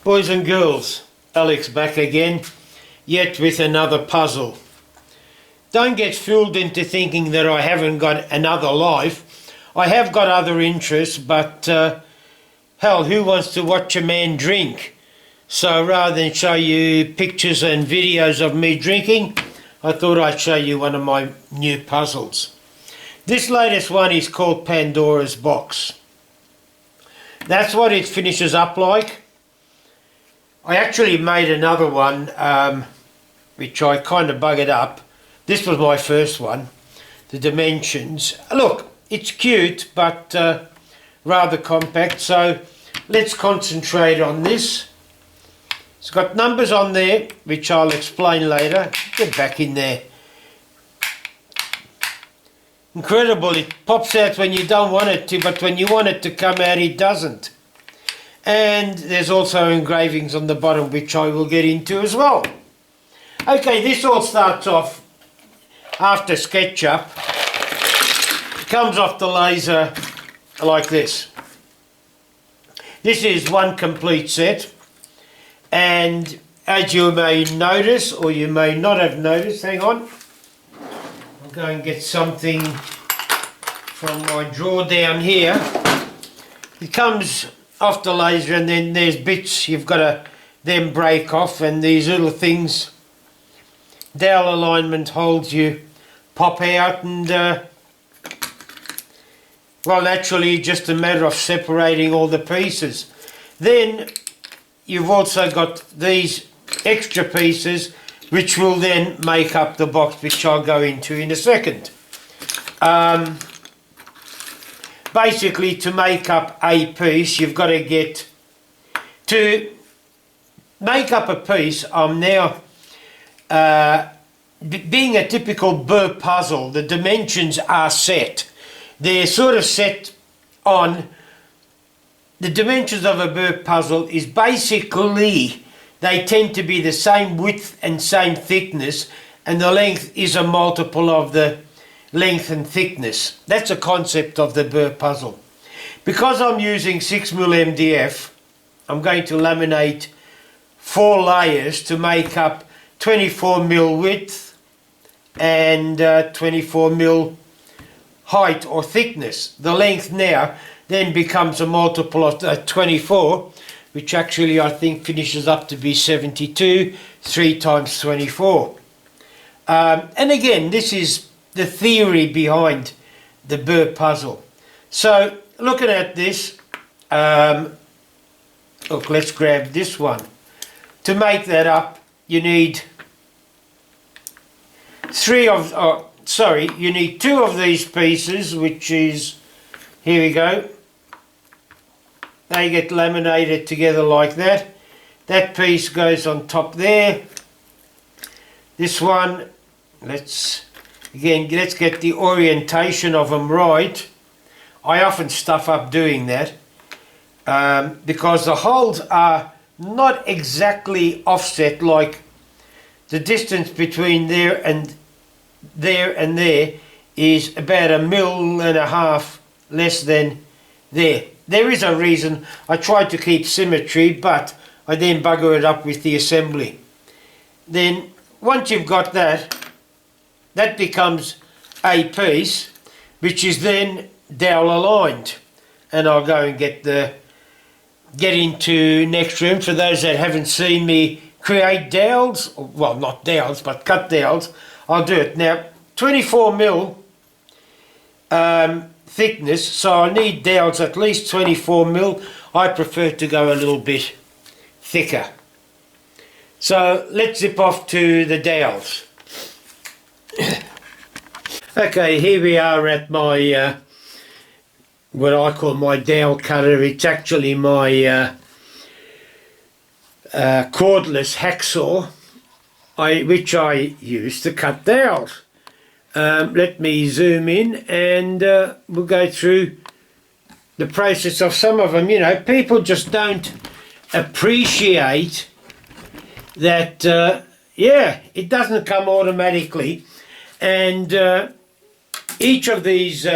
Boys and girls, Alex back again, yet with another puzzle. Don't get fooled into thinking that I haven't got another life. I have got other interests, but hell, who wants to watch a man drink? So rather than show you pictures and videos of me drinking, I thought I'd show you one of my new puzzles. This latest one is called Pandora's box. That's what it finishes up like. I actually made another one, which I kind of buggered up. This was my first one, the dimensions. Look, it's cute, but rather compact, so let's concentrate on this. It's got numbers on there, which I'll explain later. Get back in there. Incredible, it pops out when you don't want it to, but when you want it to come out, it doesn't. And there's also engravings on the bottom, which I will get into as well. Okay, this all starts off after SketchUp. It comes off the laser like this. This is one complete set, and as you may notice, or you may not have noticed, hang on, I'll go and get something from my drawer down here. It comes off the laser, and then there's bits you've got to then break off, and these little things, dowel alignment holds you, pop out, and well, naturally just a matter of separating all the pieces. Then you've also got these extra pieces which will then make up the box, which I'll go into in a second. Basically, to make up a piece, you've got to get to make up a piece. I'm now being a typical burr puzzle. The dimensions are set. They're sort of set on the dimensions of a burr puzzle. Is basically they tend to be the same width and same thickness, and the length is a multiple of the length and thickness. That's a concept of the burr puzzle. Because I'm using 6mm MDF, I'm going to laminate 4 layers to make up 24mm width and 24mm height or thickness. The length now then becomes a multiple of 24, which actually I think finishes up to be 72, 3 times 24. And again, this is the theory behind the burr puzzle. So looking at this, look, let's grab this one. To make that up, you need you need 2 of these pieces, which is, here we go. They get laminated together like that. That piece goes on top there. This one, let's get the orientation of them right. I often stuff up doing that because the holes are not exactly offset, like the distance between there and there is about 1.5 mm less than there. There is a reason. I try to keep symmetry, but I then bugger it up with the assembly. Then once you've got that, that becomes a piece which is then dowel aligned, and I'll go and get into next room. For those that haven't seen me create dowels, well, not dowels but cut dowels, I'll do it now. 24mm thickness, so I need dowels at least 24mm. I prefer to go a little bit thicker. So let's zip off to the dowels. Okay, here we are at my what I call my dowel cutter. It's actually my cordless hacksaw, which I use to cut dowels. Let me zoom in, and we'll go through the process of some of them. You know, people just don't appreciate that, yeah, it doesn't come automatically, and each of these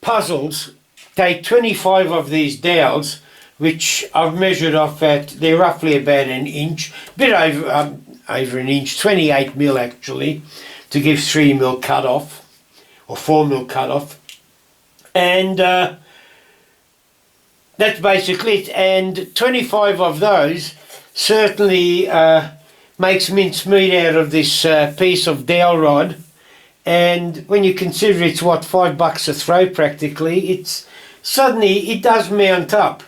puzzles take 25 of these dowels, which I've measured off at, they're roughly about an inch, bit over an inch, 28 mil actually, to give 3 mil cut off, or 4 mil cut off. And that's basically it. And 25 of those certainly makes mincemeat out of this piece of dowel rod. And when you consider it's what, $5 a throw practically, it's suddenly it does mount up.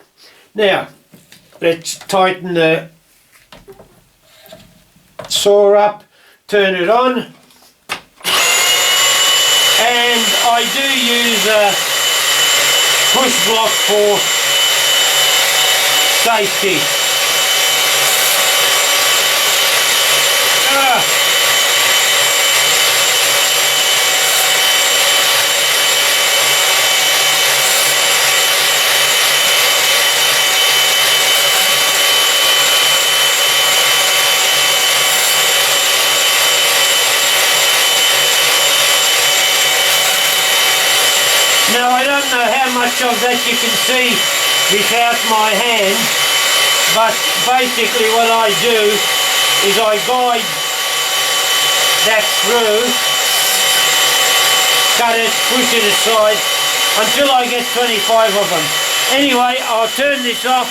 Now let's tighten the saw up, turn it on, and I do use a push block for safety. Now I don't know how much of that you can see without my hand, but basically what I do is I guide that through, cut it, push it aside until I get 25 of them. Anyway, I'll turn this off.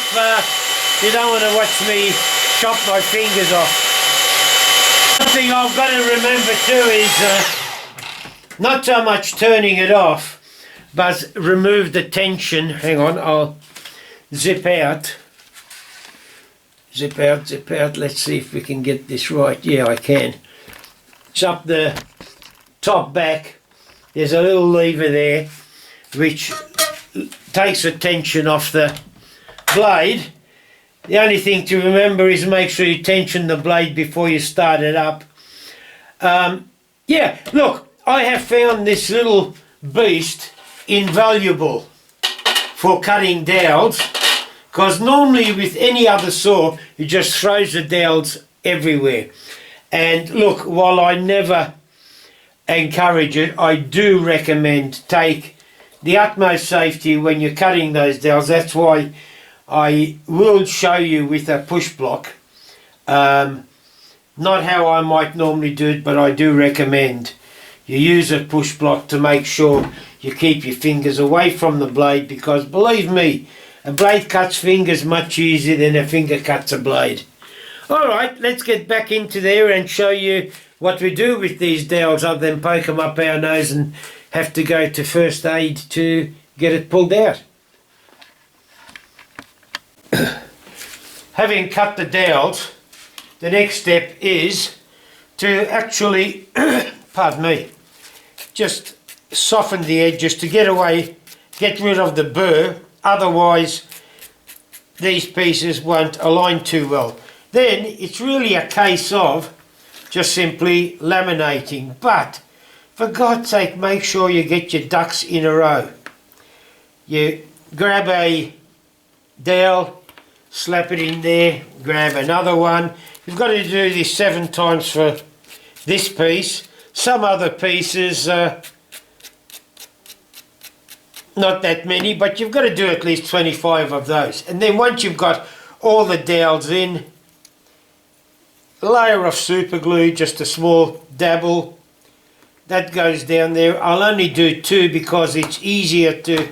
You don't want to watch me chop my fingers off. One thing I've got to remember too is not so much turning it off, but remove the tension. Hang on, I'll zip out. Zip out, zip out. Let's see if we can get this right. Yeah, I can. It's up the top back. There's a little lever there which takes the tension off the blade. The only thing to remember is make sure you tension the blade before you start it up. Yeah, look, I have found this little beast invaluable for cutting dowels, because normally with any other saw you just throws the dowels everywhere. And look, while I never encourage it, I do recommend take the utmost safety when you're cutting those dowels. That's why I will show you with a push block, not how I might normally do it, but I do recommend you use a push block to make sure you keep your fingers away from the blade, because believe me, a blade cuts fingers much easier than a finger cuts a blade. Alright, let's get back into there and show you what we do with these dowels other than poke them up our nose and have to go to first aid to get it pulled out. Having cut the dowels, the next step is to actually, pardon me, just soften the edges to get rid of the burr, otherwise these pieces won't align too well. Then it's really a case of just simply laminating, but for God's sake make sure you get your ducks in a row. You grab a dowel, slap it in there, grab another one. You've got to do this 7 times for this piece. Some other pieces, not that many, but you've got to do at least 25 of those. And then once you've got all the dowels in, a layer of super glue, just a small dabble, that goes down there. I'll only do 2 because it's easier to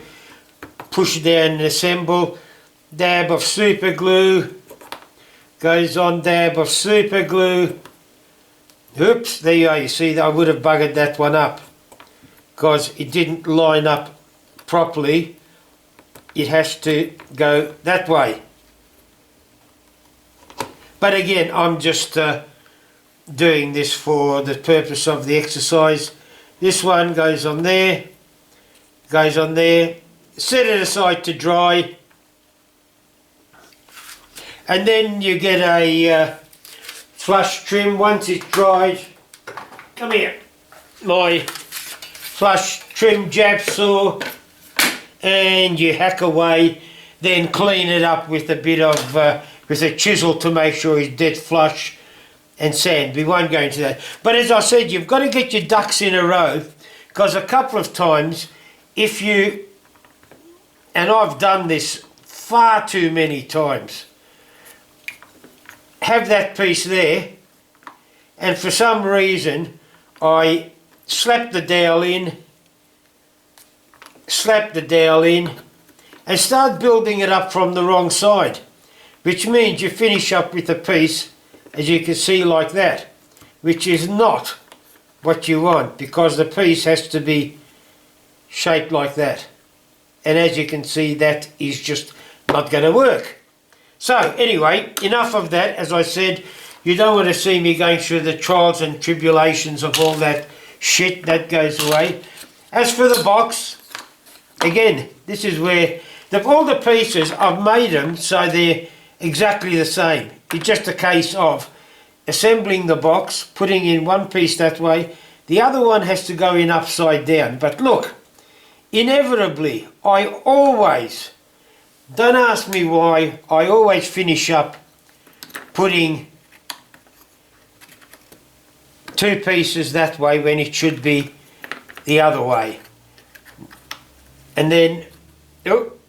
push down and assemble. Dab of super glue, goes on, dab of super glue. Oops, there you are. You see, I would have buggered that one up because it didn't line up properly. It has to go that way. But again, I'm just doing this for the purpose of the exercise. This one goes on there, goes on there. Set it aside to dry. And then you get a flush trim once it's dried. Come here, my flush trim jab saw, and you hack away. Then clean it up with a bit of with a chisel to make sure it's dead flush, and sand. We won't go into that. But as I said, you've got to get your ducks in a row, because a couple of times, if you, and I've done this far too many times. Have that piece there, and for some reason I slap the dowel in, and start building it up from the wrong side, which means you finish up with a piece, as you can see, like that, which is not what you want, because the piece has to be shaped like that. And as you can see, that is just not going to work. So anyway, enough of that. As I said, you don't want to see me going through the trials and tribulations of all that shit. That goes away. As for the box, again, this is where all the pieces, I've made them so they're exactly the same. It's just a case of assembling the box, putting in one piece that way, the other one has to go in upside down. But look, inevitably, I always, don't ask me why, I always finish up putting two pieces that way when it should be the other way. And then,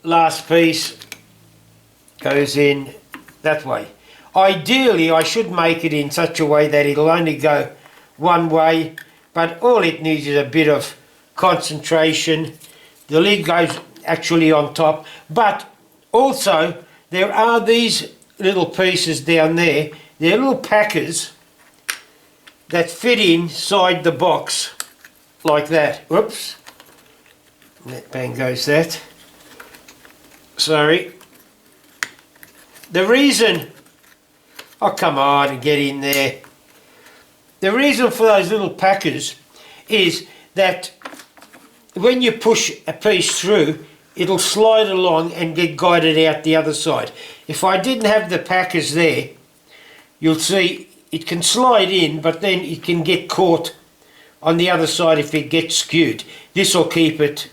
last piece goes in that way. Ideally, I should make it in such a way that it'll only go one way, but all it needs is a bit of concentration. The lid goes actually on top, but also there are these little pieces down there. They're little packers that fit inside the box like that. Whoops. Bang goes that. Sorry. The reason... Oh, come on, get in there. The reason for those little packers is that when you push a piece through, it'll slide along and get guided out the other side. If I didn't have the packers there, you'll see it can slide in, but then it can get caught on the other side if it gets skewed. This will keep it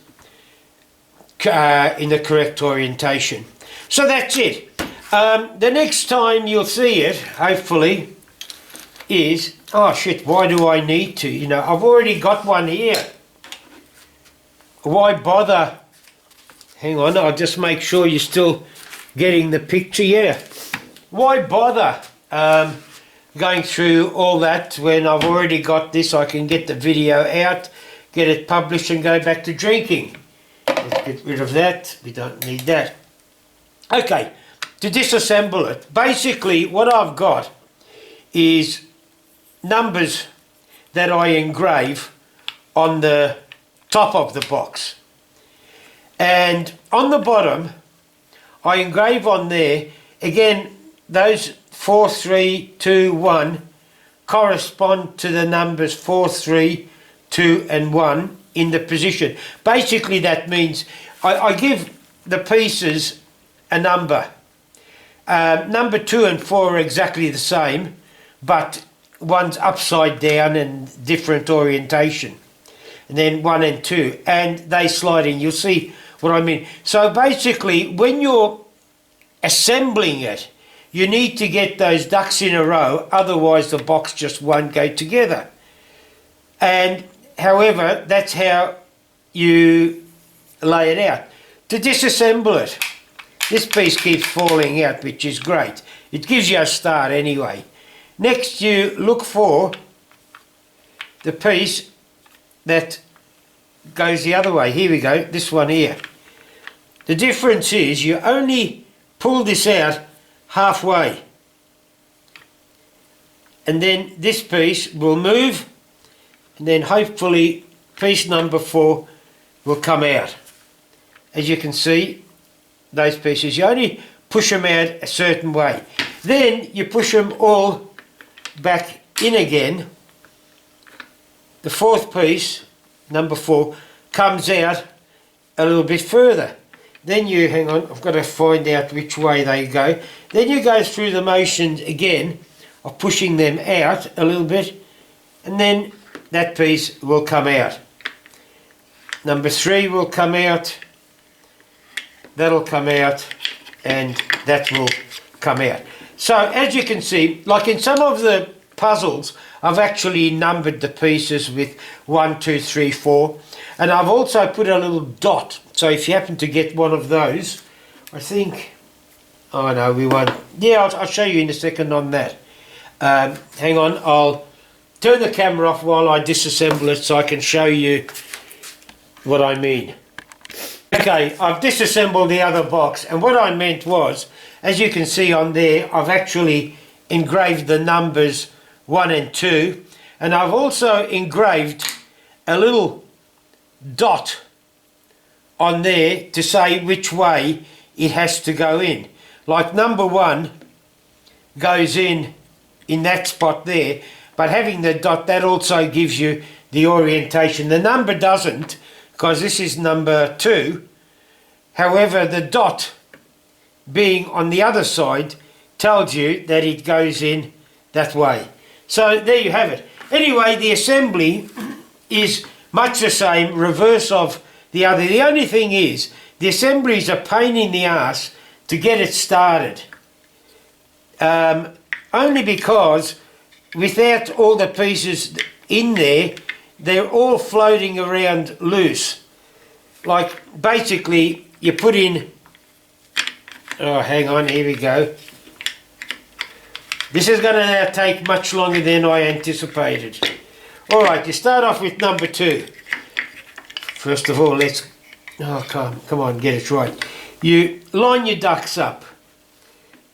in the correct orientation. So that's it. The next time you'll see it, hopefully, is... Oh shit, why do I need to? You know, I've already got one here. Why bother? Hang on, I'll just make sure you're still getting the picture. Yeah. Why bother going through all that when I've already got this? I can get the video out, get it published and go back to drinking. Let's get rid of that. We don't need that. Okay, to disassemble it. Basically, what I've got is numbers that I engrave on the top of the box, and on the bottom I engrave on there again those 4, 3, 2, 1 correspond to the numbers 4, 3, 2 and 1 in the position. Basically that means I give the pieces a number. Number 2 and 4 are exactly the same, but one's upside down and different orientation. And then 1 and 2, and they slide in. You'll see what I mean. So basically, when you're assembling it, you need to get those ducks in a row, otherwise the box just won't go together. And however, that's how you lay it out. To disassemble it, this piece keeps falling out, which is great. It gives you a start anyway. Next, you look for the piece that goes the other way. Here we go, this one here. The difference is you only pull this out halfway, and then this piece will move, and then hopefully piece number 4 will come out. As you can see, those pieces, you only push them out a certain way. Then you push them all back in again. The 4th piece, number 4, comes out a little bit further. Then you, hang on, I've got to find out which way they go. Then you go through the motions again of pushing them out a little bit, and then that piece will come out. Number 3 will come out, that'll come out, and that will come out. So as you can see, like in some of the puzzles, I've actually numbered the pieces with 1, 2, 3, 4, and I've also put a little dot. So if you happen to get one of those, I think Oh no, we won't. Yeah, I'll show you in a second on that. Hang on, I'll turn the camera off while I disassemble it so I can show you what I mean. Okay, I've disassembled the other box, and what I meant was, as you can see on there, I've actually engraved the numbers 1 and 2, and I've also engraved a little dot on there to say which way it has to go in. Like number 1 goes in that spot there, but having the dot, that also gives you the orientation. The number doesn't, because this is number 2. However, the dot being on the other side tells you that it goes in that way. So there you have it. Anyway, the assembly is much the same, reverse of the other. The only thing is, the assembly is a pain in the ass to get it started. Only because without all the pieces in there, they're all floating around loose. Like basically you put in, oh hang on, here we go. This is going to now take much longer than I anticipated. Alright, you start off with number 2. First of all, let's, oh come on, get it right. You line your ducks up.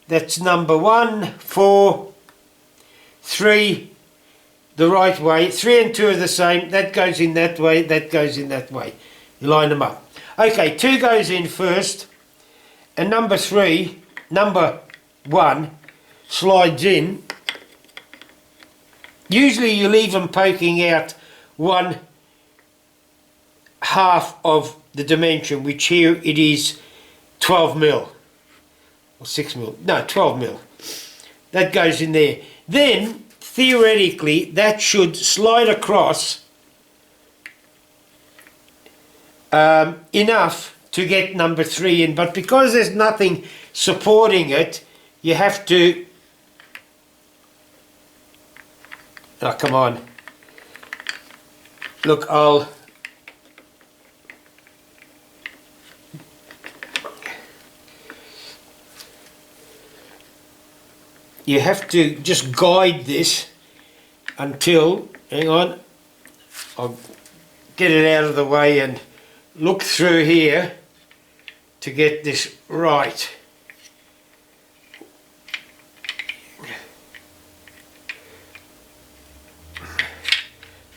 That's number 1, 4, 3, the right way. 3 and 2 are the same. That goes in that way, that goes in that way. You line them up. Okay, 2 goes in first, and number 1 slides in. Usually you leave them poking out 1/2 of the dimension, which here it is 12 mil or 6 mil, no 12 mil. That goes in there. Then theoretically that should slide across enough to get number 3 in, but because there's nothing supporting it, you have to, oh come on, look, you have to just guide this until, hang on, I'll get it out of the way and look through here to get this right.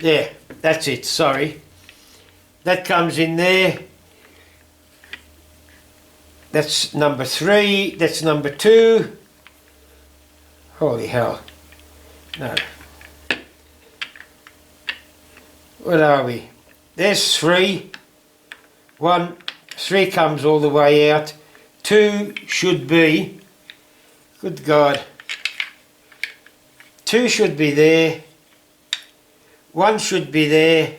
There, that's it, sorry. That comes in there. That's number 3, that's number 2. Holy hell. No. What are we? There's 3. 3 comes all the way out. 2 should be, good God, 2 should be there. 1 should be there.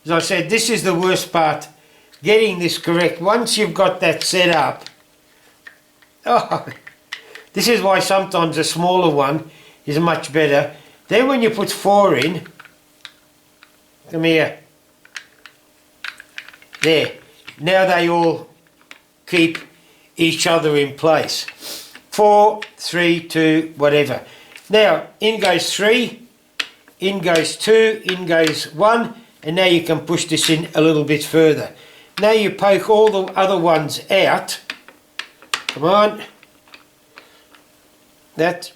As I said, this is the worst part, getting this correct. Once you've got that set up, oh, this is why sometimes a smaller one is much better. Then when you put 4 in, come here, there, now they all keep each other in place. 4, 3, 2, whatever. Now, in goes 3, in goes 2, in goes 1, and now you can push this in a little bit further. Now you poke all the other ones out. Come on. That.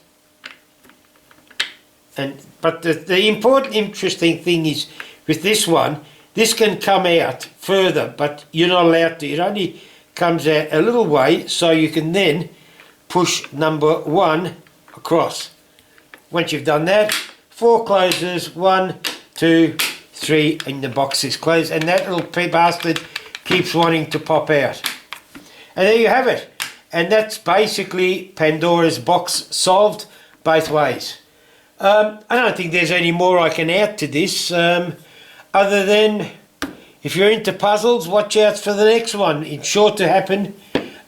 But the important, interesting thing is with this one, this can come out further, but you're not allowed to. It only comes out a little way, so you can then push number 1 across. Once you've done that, 4 closes, 1, 2, 3, and the box is closed, and that little bastard keeps wanting to pop out. And there you have it. And that's basically Pandora's box solved both ways. I don't think there's any more I can add to this, other than if you're into puzzles, watch out for the next one. It's sure to happen.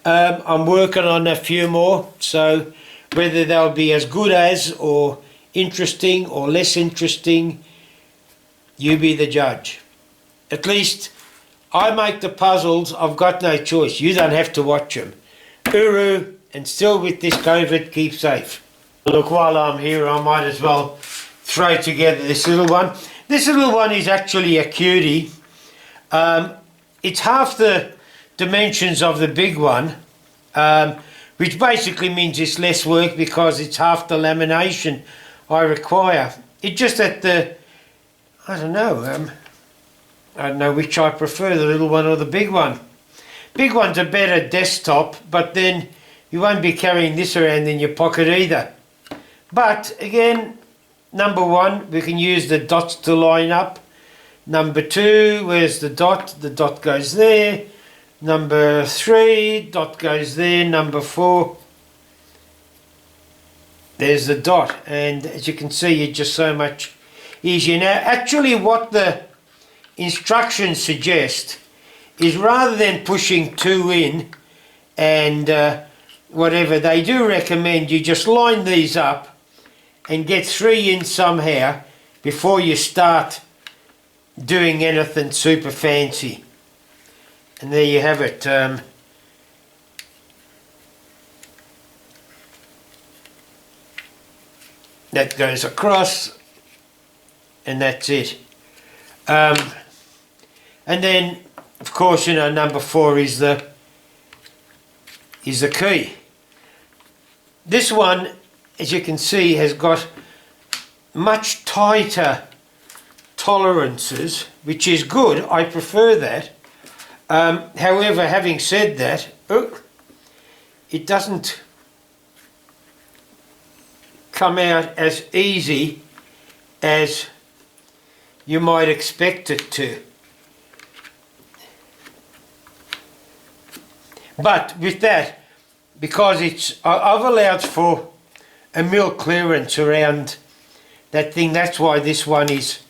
I'm working on a few more, so whether they'll be as good as, or interesting or less interesting, you be the judge. At least I make the puzzles, I've got no choice. You don't have to watch them. Uru and still with this COVID, keep safe. Look, while I'm here, I might as well throw together this little one. This little one is actually a cutie. It's half the dimensions of the big one, which basically means it's less work because it's half the lamination I require. It's just that I don't know which I prefer, the little one or the big one. Big one's a better desktop, but then you won't be carrying this around in your pocket either. But again, number one, we can use the dots to line up. Number two, where's the dot? The dot goes there. Number three, dot goes there. Number four, there's the dot. And as you can see, it's just so much easier. Now, actually what the instructions suggest is rather than pushing two in and whatever, they do recommend you just line these up and get three in somehow before you start doing anything super fancy. And there you have it. That goes across, and that's it. And then, of course, you know, number four is the key. This one, as you can see, has got much tighter tolerances, which is good. I prefer that. However, having said that, it doesn't come out as easy as you might expect it to. But with that, because I've allowed for a mil clearance around that thing, that's why this one is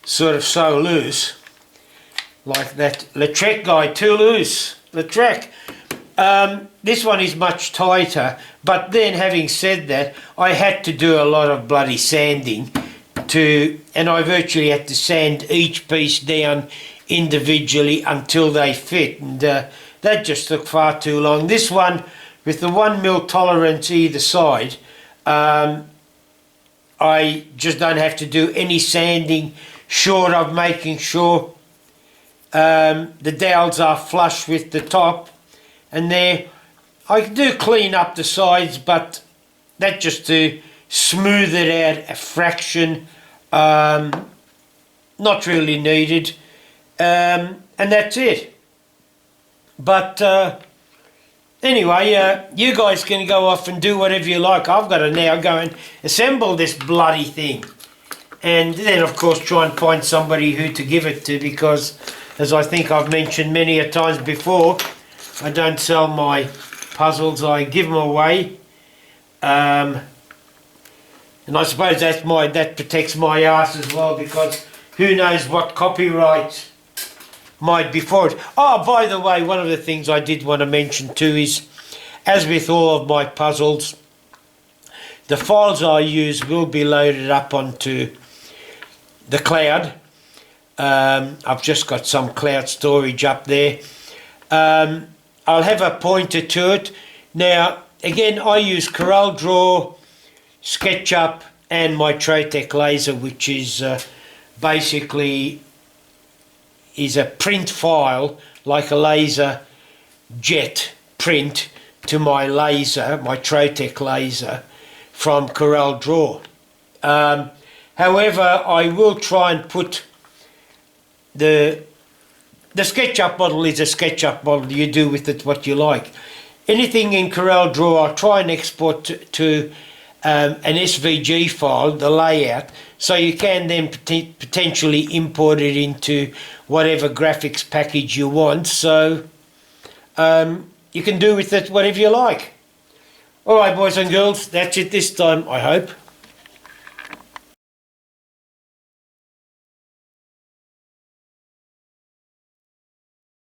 sort of so loose, like that Lautrec guy, too loose, Lautrec. This one is much tighter, but then having said that, I had to do a lot of bloody sanding and I virtually had to sand each piece down individually until they fit, and that just took far too long. This one, with the 1 mil tolerance either side, I just don't have to do any sanding short of making sure the dowels are flush with the top, and there I do clean up the sides, but that just to smooth it out a fraction, not really needed, and that's it. But anyway, you guys can go off and do whatever you like. I've got to now go and assemble this bloody thing, and then of course try and find somebody who to give it to, because as I think I've mentioned many a times before, I don't sell my puzzles, I give them away. And I suppose that protects my ass as well, because who knows what copyright might be for it. Oh, by the way, one of the things I did want to mention too is, as with all of my puzzles, the files I use will be loaded up onto the cloud. I've just got some cloud storage up there. I'll have a pointer to it. Now, again, I use CorelDRAW, SketchUp and my Trotec laser, which is basically is a print file, like a laser jet print to my laser, my Trotec laser from CorelDRAW. However, I will try and put the SketchUp model is a SketchUp model. You do with it what you like. Anything in CorelDRAW, I'll try and export to an SVG file, the layout, so you can then potentially import it into whatever graphics package you want. So you can do with it whatever you like. All right, boys and girls, that's it this time, I hope.